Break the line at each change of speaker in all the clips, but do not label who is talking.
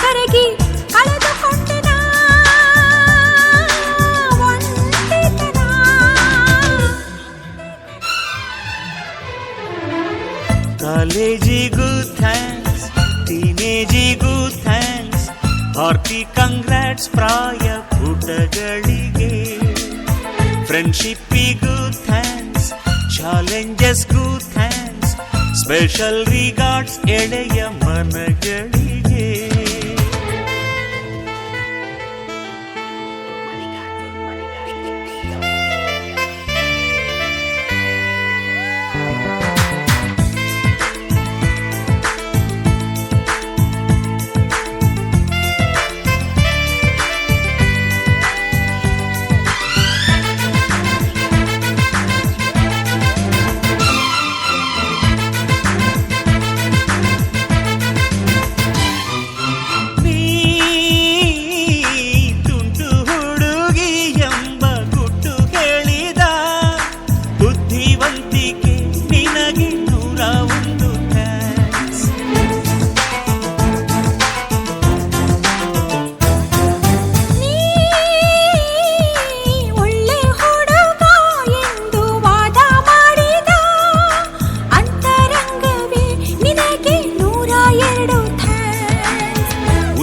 ಕರಗಿ ಕಳೆದುಕೊಂಡೆನ ಒಂಟಿತನ.
ಕಾಲೇಜಿಗೂ thanks, ಟೀನೇಜಿಗೂ thanks, hearty congrats ಪ್ರಾಯ ಪುಟಗಳಿಗೆ. ಫ್ರೆಂಡ್ಶಿಪ್ಪಿಗೂ ಥ್ಯಾಂಕ್ಸ್, ಚಾಲೆಂಜಸ್ಗೂ ಥ್ಯಾಂಕ್ಸ್, ಸ್ಪೆಷಲ್ ರಿಗಾರ್ಡ್ಸ್ ಎಳೆಯ ಮನಗಳಿಗೆ.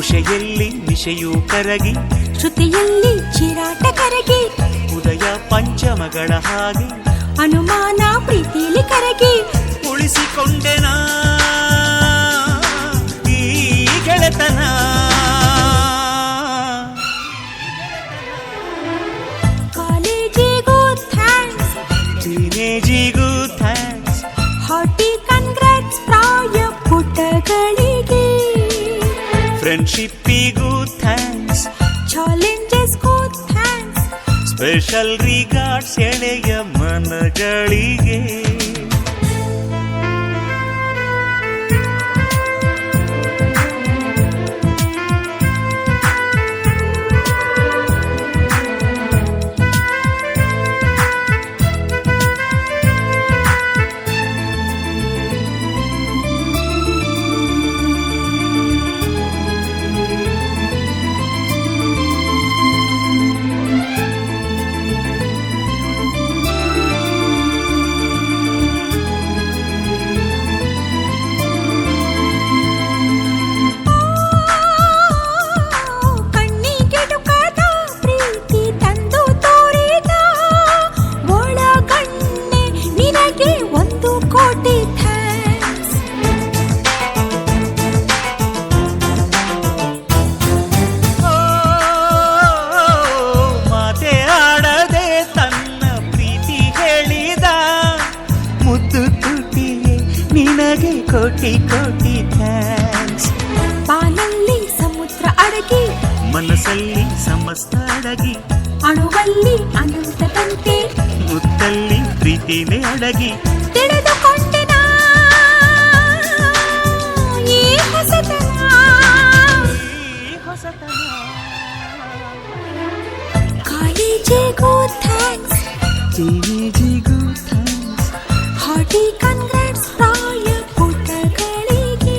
ಉಷೆಯಲ್ಲಿ ನಿಶೆಯೂ ಕರಗಿ,
ಶ್ರುತಿಯಲ್ಲಿ ಚಿರಾಟ ಕರಗಿ,
ಉದಯ ಪಂಚಮಗಳ ಹಾಗೆ
ಅನುಮಾನ ಪ್ರೀತಿಲಿ ಕರಗಿ
ಉಳಿಸಿಕೊಂಡೆನ ಈ ಗೆಳೆತನ.
ಕಾಲೇಜಿಗೂ ಥ್ಯಾಂಕ್ಸ್,
ಟೀನೇಜಿಗೂ ಥ್ಯಾಂಕ್ಸ್,
ಹಾರ್ಟಿ ಕಂಗ್ರಾಟ್ಸ್ ಪ್ರಾಯ ಪುಟಗಳಿಗೆ.
ಫ್ರೆಂಡ್ಶಿಪ್ಪಿಗೂ ಥ್ಯಾಂಕ್ಸ್,
ಚಾಲೆಂಜಸ್ಗೂ ಥ್ಯಾಂಕ್ಸ್,
ಸ್ಪೆಷಲ್ ರಿಗಾರ್ಡ್ಸ್ ಎಳೆಯ ಮನಗಳಿಗೆ. ನಿನಗೆ ಕೋಟಿ ಕೋಟಿ ಥ್ಯಾಂಕ್ಸ್.
ಬಾನಲ್ಲಿ ಸಮುದ್ರ ಅಡಗಿ,
ಮನಸ್ಸಲ್ಲಿ ಸಮಸ್ತ ಅಡಗಿ,
ಅಣುವಲ್ಲಿ ಅನಂತದಂತೆ
ಮುತ್ತಲ್ಲಿ ಪ್ರೀತಿನೇ ಅಡಗಿ
ತಿಳಿದುಕೊಂಡೆನ ಈ ಹೊಸತನ. ಕಾಲೇಜಿಗೂ ಥ್ಯಾಂಕ್ಸ್,
ಟೀನೇಜಿಗೂ ಥ್ಯಾಂಕ್ಸ್,
ಹಾರ್ಟಿ ಕಂಗ್ರಾಟ್ಸ್ ಪ್ರಾಯ ಪುಟಗಳಿಗೆ.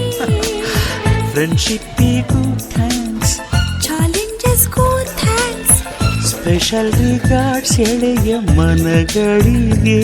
ಫ್ರೆಂಡ್ಶಿಪ್ಪಿಗೂ ಥ್ಯಾಂಕ್ಸ್,
ಚಾಲೆಂಜಸ್ಗೂ ಥ್ಯಾಂಕ್ಸ್,
ಸ್ಪೆಷಲ್ ರಿಗಾರ್ಡ್ಸ್ ಎಳೆಯ ಮನಗಳಿಗೆ.